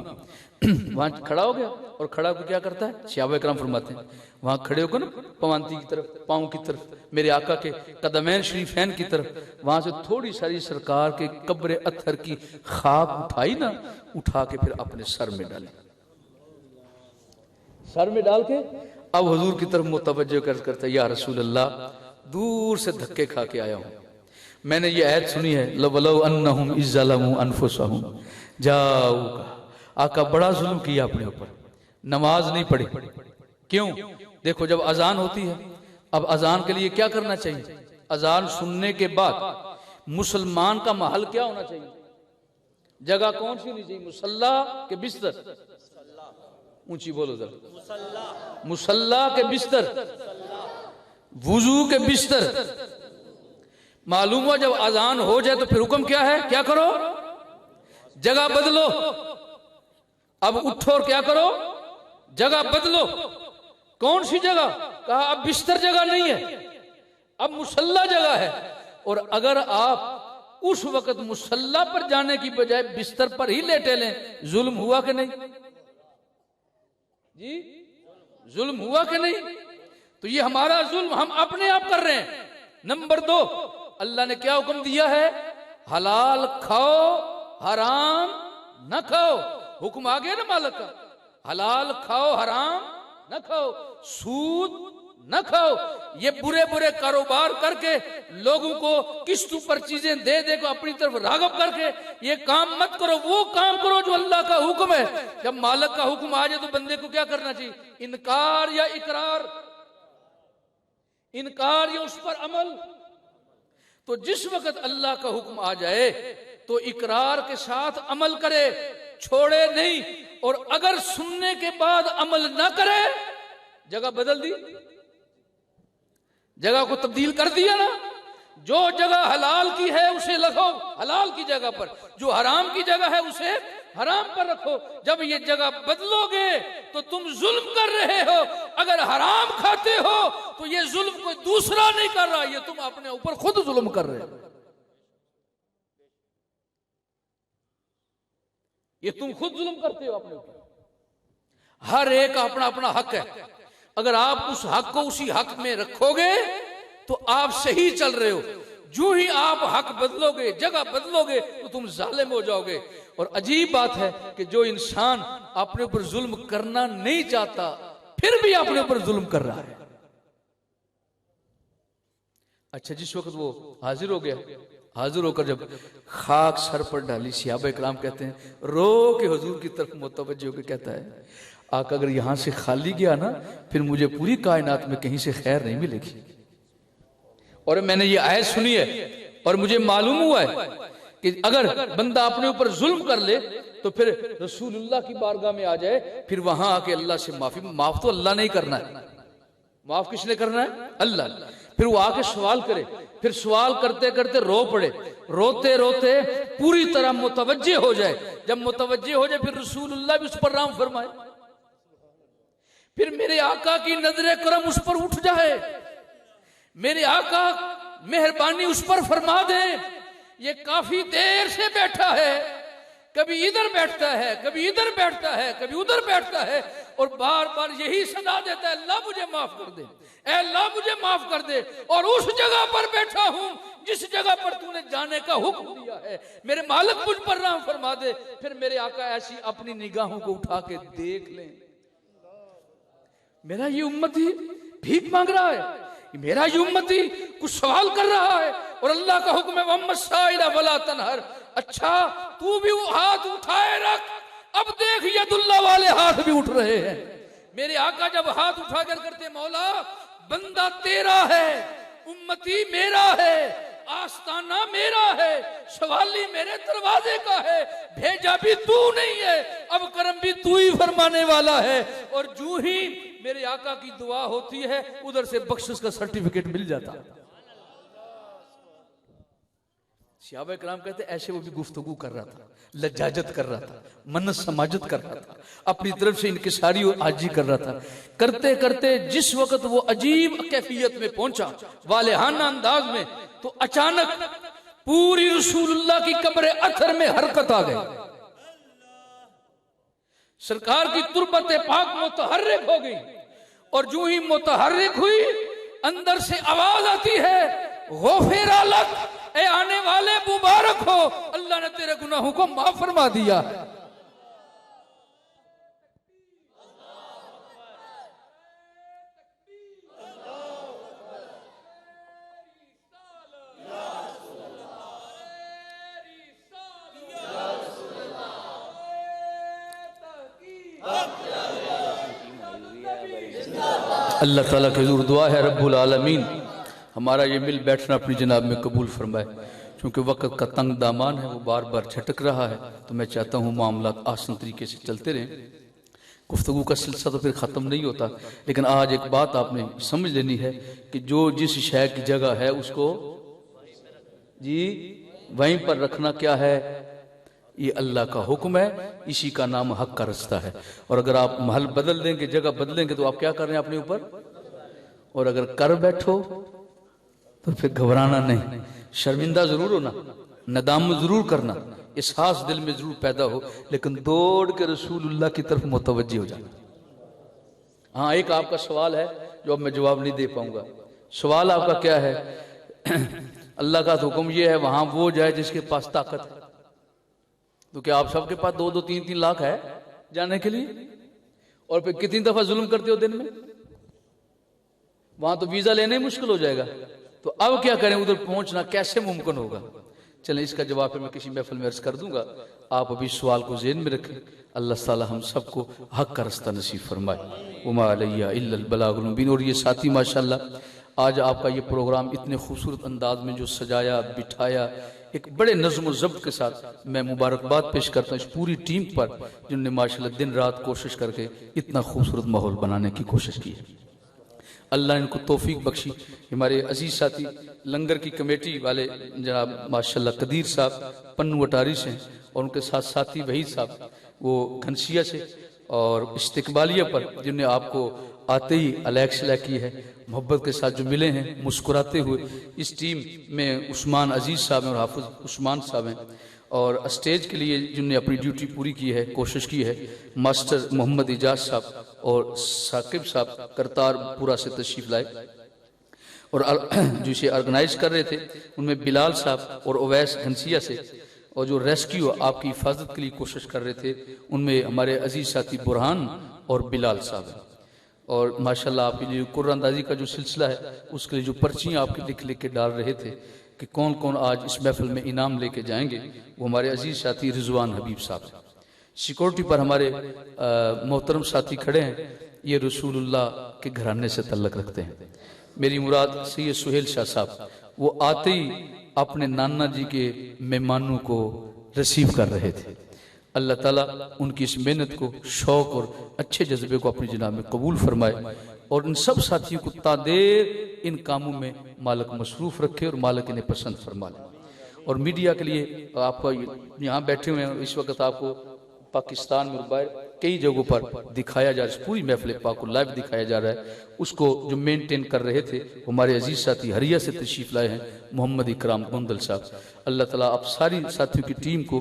Speaker 1: वहां खड़ा हो गया। और खड़ा होकर क्या करता है, सहाबा इकराम फरमाते हैं वहां खड़े होकर ना पवांती की तरफ, पांव की तरफ, मेरे आका के कदमैन शरीफैन की तरफ, वहां से थोड़ी सारी सरकार के कब्र अत्थर की खाक उठाई ना, उठा के फिर अपने सर में डाली, सर में डाल के अब हुजूर की तरफ मुतवज्जो करता है, या रसूल अल्लाह दूर से धक्के खा के आया हूं, मैंने ये आयत सुनी है, लवलौ अन्नहुम इज़्ज़लमू अनफुसहुम जाऊका, आका बड़ा जुल्म किया अपने ऊपर, नमाज नहीं पढ़ी। क्यों? देखो जब अजान होती है, अब अजान के लिए क्या करना चाहिए? अजान सुनने के बाद मुसलमान का महल क्या होना चाहिए? जगह कौन सी होनी चाहिए? मुसल्ला के बिस्तर, ऊंची बोलो जरा, मुसल्ला के बिस्तर, वुजू के बिस्तर। मालूम हुआ जब अजान हो जाए तो फिर हुक्म क्या है, क्या करो? जगह बदलो। अब उठो और क्या करो? जगह बदलो। कौन सी जगह? कहा अब बिस्तर जगह नहीं है, अब मुसल्ला जगह है। और अगर आप उस वक्त मुसल्ला पर जाने की बजाय बिस्तर पर ही लेटे लें, जुल्म हुआ कि नहीं जी? जुल्म हुआ कि नहीं? तो ये हमारा जुल्म हम अपने आप कर रहे हैं। नंबर 2, अल्लाह ने क्या हुक्म दिया है? हलाल खाओ, हराम न खाओ। हुक्म आ गया ना मालिक का, हलाल खाओ, हराम न खाओ, सूद न खाओ। ये बुरे बुरे कारोबार करके लोगों को किस्तों पर चीजें दे दे को अपनी तरफ राग़ब करके ये काम मत करो, वो काम करो जो अल्लाह का हुक्म है। जब मालिक का हुक्म आ जाए तो बंदे को क्या करना चाहिए? इनकार या इकरार? इनकार या उस पर अमल। तो जिस वक्त अल्लाह का हुक्म आ जाए तो इकरार के साथ अमल करे, छोड़े नहीं। और अगर सुनने के बाद अमल ना करे, जगह बदल दी, जगह को तब्दील कर दिया ना। जो जगह हलाल की है उसे रखो हलाल की जगह पर, जो हराम की जगह है उसे हराम पर रखो। जब ये जगह बदलोगे तो तुम जुल्म कर रहे हो। अगर हराम खाते हो तो ये जुल्म कोई दूसरा नहीं कर रहा, ये तुम अपने ऊपर खुद जुल्म कर रहे हो। ये तुम खुद जुल्म करते हो अपने ऊपर। हर एक का अपना अपना हक है। अगर आप उस हक को उसी हक में रखोगे तो आप सही चल रहे हो। जो ही आप हक बदलोगे, जगह बदलोगे, तो तुम जालिम हो जाओगे। और अजीब बात है कि जो इंसान अपने ऊपर जुल्म करना नहीं चाहता फिर भी अपने ऊपर जुल्म कर रहा है। अच्छा, जिस वक्त वो हाजिर हो गया, हाजिर होकर जब खाक सर पर डाली, सहाबा इकराम कहते हैं रो के हुजूर की तरफ मुतवज्जो होकर कहता है, आका अगर यहां से खाली गया ना फिर मुझे पूरी कायनात में कहीं से खैर नहीं मिलेगी। और मैंने ये आयत सुनी है और मुझे मालूम हुआ है कि अगर बंदा अपने ऊपर जुल्म कर ले तो फिर रसूलुल्लाह की बारगाह में आ जाए, फिर वहां आके अल्लाह से माफी, माफ तो अल्लाह नहीं करना है, माफ किसने करना है? अल्लाह। फिर वो आके सवाल करे, फिर सवाल करते करते रो पड़े, रोते रोते पूरी तरह मुतवज्जे हो जाए। जब मुतवज्जे हो जाए फिर रसूलुल्लाह भी उस पर रहम फरमाए, फिर मेरे आका की नजरे करम उस पर उठ जाए, मेरे आका मेहरबानी उस पर फरमा दे। ये काफी देर से बैठा है, कभी इधर बैठता है, कभी इधर बैठता है, कभी उधर बैठता है, और बार बार यही सदा देता है, अल्लाह मुझे माफ कर दे, ऐ अल्लाह मुझे माफ कर दे। और उस जगह पर बैठा हूं जिस जगह पर तूने जाने का हुक्म दिया है, मेरे मालिक मुझ पर रहम फरमा दे। फिर मेरे आका ऐसी अपनी निगाहों को उठा के देख लें, मेरा ये उम्मती भीख मांग रहा है, मेरा ये उम्मती कुछ सवाल कर रहा है, और अल्लाह का हुक्म है वम्मा साइला वला तनहर। अच्छा तू भी हाथ उठाए रख, अब देख यदुल्लाह वाले हाथ भी उठ रहे हैं। मेरे आका जब हाथ उठा कर करते, मौला बंदा तेरा है, उम्मती मेरा है, आस्ताना मेरा है, सवाली मेरे दरवाजे का है, भेजा भी तू नहीं है, अब करम भी तू ही फरमाने वाला है। और जो ही मेरे आका की दुआ होती है उधर से बख्शिश का सर्टिफिकेट मिल जाता है। सहाबा किराम कहते ऐसे वो भी गुफ्तगू कर रहा था, लज्जाजत कर रहा था, मन्नत समाजत कर रहा था, अपनी तरफ से इनकिसारी और आजी कर रहा था। करते करते जिस वक्त वो अजीब कैफियत में पहुंचा, वालेहाना अंदाज में, तो अचानक पूरी रसूलुल्लाह की कब्र अथर में हरकत आ गई। सरकार की तुरबत पाक मुतहर्रिक हो गई, और जो ही मुतहर्रिक हुई अंदर से आवाज आती है, गौफिरा लक, ए आने वाले मुबारक हो, अल्लाह ने तेरे गुनाहों को माफ फरमा दिया। अल्लाह ताला की हुजूर दुआ है रब्बुल आलमीन हमारा ये मिल बैठना अपनी जनाब में कबूल फरमाए। क्योंकि वक्त का तंग दामान है, वो बार बार झटक रहा है, तो मैं चाहता हूँ मामला आसान तरीके से चलते रहें। गुफ्तगू का सिलसिला तो फिर ख़त्म नहीं होता, लेकिन आज एक बात आपने समझ लेनी है कि जो जिस शय की जगह है उसको जी वहीं पर रखना क्या है, ये अल्लाह का हुक्म है, इसी का नाम हक का रास्ता है। और अगर आप महल बदल देंगे, जगह बदलेंगे, तो आप क्या कर रहे हैं अपने ऊपर, और अगर कर बैठो तो फिर घबराना नहीं, शर्मिंदा जरूर होना, नदाम जरूर करना, एहसास दिल में जरूर पैदा हो, लेकिन दौड़ के रसूलुल्लाह की तरफ मुतवज्जी हो जाना। हाँ, एक आपका सवाल है जो अब मैं जवाब नहीं दे पाऊंगा। सवाल आपका क्या है? अल्लाह का हुक्म ये है वहां वो जाए जिसके पास ताकत है। तो क्या आप सबके पास 2-2, 3-3 लाख है जाने के लिए? और फिर कितनी दफा जुल्म करते हो दिन में? वहां तो वीजा लेना ही मुश्किल हो जाएगा, तो अब क्या करें, उधर पहुंचना कैसे मुमकिन होगा? चलें, इसका जवाब फिर मैं किसी महफिल में अर्ज कर दूंगा। आप अभी सवाल को ज़हन में रखें। अल्लाह ताला हम सबको हक का रास्ता नसीब फरमाए। उमा अलैया इल्लल बलागुल मुबीन। और ये साथी माशाल्लाह आज आपका ये प्रोग्राम इतने खूबसूरत अंदाज में जो सजाया बिठाया, एक बड़े नज़्म ज़ब्त के साथ मैं मुबारकबाद पेश करता हूँ इस पूरी टीम पर, जिन्होंने माशाल्लाह दिन रात कोशिश करके इतना खूबसूरत माहौल बनाने की कोशिश की है। अल्लाह इनको तौफीक बख्शी। हमारे अजीज साथी लंगर की कमेटी वाले जनाब माशाल्लाह कदीर साहब पन्नू अटारी से, और उनके साथ साथी वहीद साहब वो घनसिया से, और इस्तिकबालिया पर जिन्होंने आपको आते ही अलैक्सला की है, मोहब्बत के साथ जो मिले हैं मुस्कुराते हुए। इस टीम में उस्मान अजीज साहब हैं और हाफिज उस्मान साहब हैं, और स्टेज के लिए जिन्होंने अपनी ड्यूटी पूरी की है, कोशिश की है, मास्टर मोहम्मद इजाज साहब और साकिब साहब करतारपुरा से तशरीफ लाए, और जो इसे ऑर्गेनाइज कर रहे थे उनमें बिलाल साहब और ओवैस घनसिया से, और जो रेस्क्यू आपकी हिफाजत के लिए कोशिश कर रहे थे उनमें हमारे अजीज साथी बुरहान और बिलाल साहब हैं। और माशाल्लाह आपकी जो कुरानंदाजी का जो सिलसिला है उसके लिए जो पर्चियाँ आपके लिख लिख के डाल रहे थे कि कौन कौन आज इस महफिल में इनाम लेके जाएंगे, वो हमारे अजीज साथी रिजवान हबीब साहब हैं। सिक्योरिटी पर हमारे मोहतरम साथी खड़े हैं, ये रसूलुल्लाह के घराने से तल्लक रखते हैं। मेरी मुराद सैयद सुहेल शाह साहब, वो आते ही अपने नाना जी के मेहमानों को रिसीव कर रहे थे। अल्लाह ताला उनकी इस मेहनत को, शौक और अच्छे जज्बे को अपनी जनाब में कबूल फरमाए, और इन सब साथियों को तादेर इन कामों में मालिक मसरूफ रखे और मालिक इन्हें पसंद फरमा ले। और मीडिया के लिए आपका यहाँ बैठे हुए हैं, इस वक्त आपको पाकिस्तान में बाहर कई जगहों पर दिखाया जा रहा है, पूरी महफिल पाक को लाइव दिखाया जा रहा है। उसको जो मेंटेन कर रहे थे हमारे अजीज साथी हरिया से तशरीफ लाए हैं मोहम्मद इकराम गोंदल साहब। अल्लाह ताला आप सारी साथियों की टीम को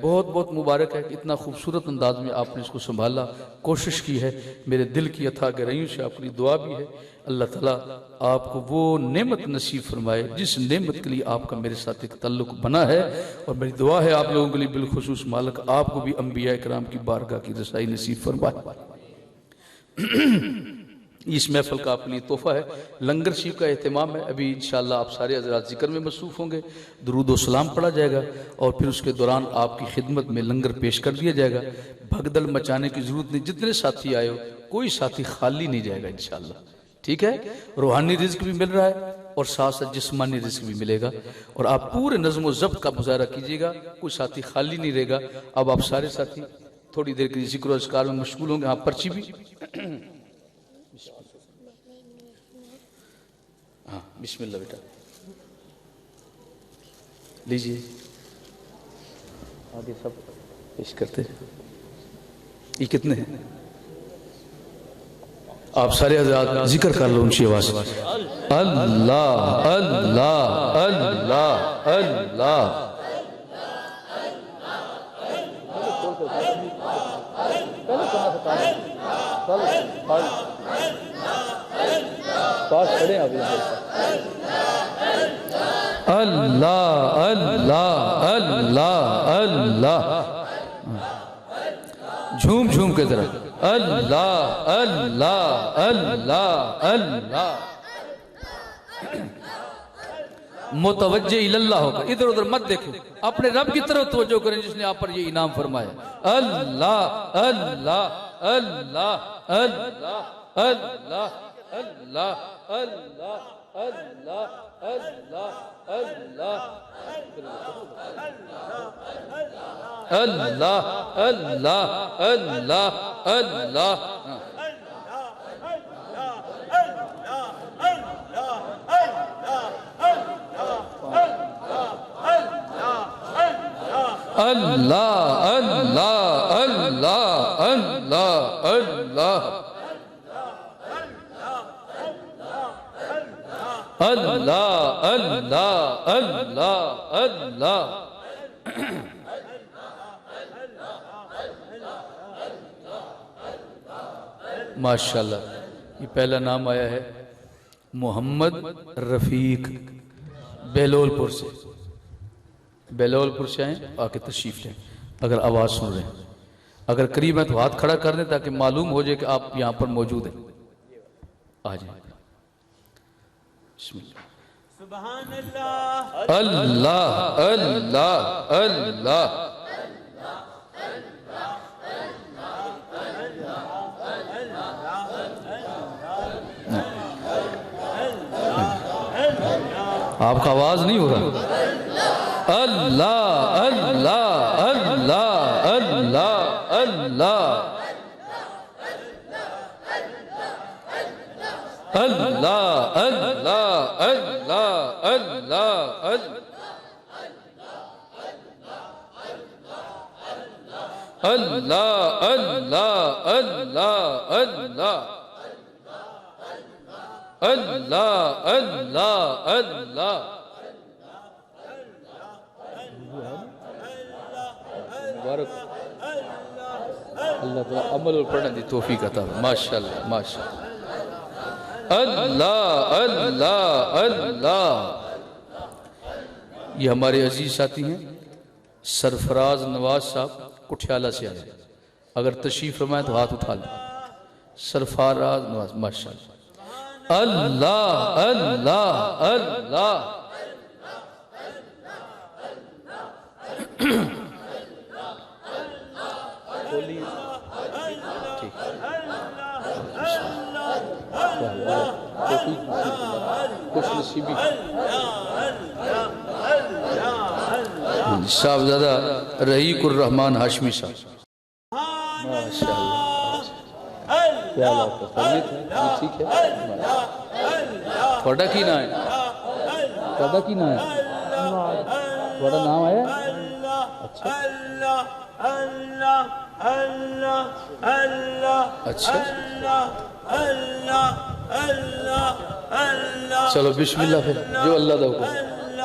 Speaker 1: बहुत बहुत मुबारक है कि इतना खूबसूरत अंदाज में आपने इसको संभाला, कोशिश की है। मेरे दिल की अथाह गहराइयों से आपके लिए दुआ भी है, अल्लाह ताला आपको वो नेमत नसीब फरमाए जिस नेमत के लिए आपका मेरे साथ एक ताल्लुक बना है। और मेरी दुआ है आप लोगों के लिए बिलखुसूस मालिक आपको भी अंबिया इकराम की बारगाह की रसाई नसीब फरमाए। इस महफल का अपने लिए तोहफा है। लंगर शिव का एहतमाम है, अभी इंशाअल्लाह आप सारे हज़रात जिक्र में मसरूफ़ होंगे, दुरूद व सलाम पढ़ा जाएगा और फिर उसके दौरान आपकी खिदमत में लंगर पेश कर दिया जाएगा। भगदड़ मचाने की ज़रूरत नहीं, जितने साथी आए हो कोई साथी खाली नहीं जाएगा इंशाअल्लाह, ठीक है। रूहानी रिज़्क भी मिल रहा है और साथ साथ जिस्मानी रिज़्क भी मिलेगा और आप पूरे नज़्म व ज़ब्त का मुज़ाहरा कीजिएगा, कोई साथी खाली नहीं रहेगा। अब आप सारे साथी थोड़ी देर के लिए जिक्र और अज़कार में मशगूल होंगे। हाँ, पर्ची भी, हाँ बिस्मिल्लाह बेटा लीजिए, आगे सब पेश करते हैं। ये कितने हैं? आप सारे हज़रात जिक्र कर लो ऊंची आवाज़ से, अल्लाह अल्लाह अल्लाह अल्लाह। पास खड़े हैं अभी, अल्लाह अल्लाह अल्लाह अल्लाह, झूम झूम के जरा, अल्लाह अल्लाह अल्लाह अल्लाह। मुतवज्जे इल्लल्लाह होगा, इधर उधर मत देखो, अपने रब की तरफ तवज्जो करें जिसने आप पर ये इनाम फरमाया। अल्लाह अल्लाह अल्लाह अल्लाह अल्लाह अल्लाह अल्लाह अल्लाह अल्लाह अल्लाह अल्लाह अल्लाह अल्लाह अल्लाह। अल्लाह अल्लाह अल्लाह अल्लाह अल्लाह अल्लाह अल्लाह अल्लाह अल्लाह। माशाल्लाह, ये पहला नाम आया है मोहम्मद रफीक, बेलोलपुर से। बेलोलपुर से आए, आके तशरीफ लें। अगर आवाज़ सुन रहे हैं, अगर करीब है तो हाथ खड़ा कर दें ताकि मालूम हो जाए कि आप यहाँ पर मौजूद हैं। आ जाए।
Speaker 2: सुभान अल्लाह
Speaker 1: अल्लाह अल्लाह अल्लाह। आपका आवाज नहीं हो रहा। अल्लाह अल्लाह अल्लाह अल्लाह अल्लाह अल्लाह अल्लाह अल्लाह अल्लाह अल्लाह अल्लाह अल्लाह अल्लाह अल्लाह अल्लाह अल्लाह। मुबारक अल्लाह ताला अमल और पढ़ने की तौफीक अता फरमाए। माशाअल्लाह माशाअल्लाह। अल्लाह अल्लाह अल्लाह। ये हमारे अजीज साथी हैं सरफराज नवाज साहब कुठियाला से आए, अगर तशरीफ फरमाए तो हाथ उठा लें। सरफराज नवाज माशाअल्लाह। अल्लाह अल्लाह अल्लाह। साहबजादा रहीकुर रहमान हाशमी साहब, माशाअल्लाह क्या बात है, ठीक है। थोड़ा की ना है, थोड़ा की ना है, थोड़ा नाम आया। अच्छा अच्छा, चलो बिस्मिल्लाह फिर जो अल्लाह दा हुक्म।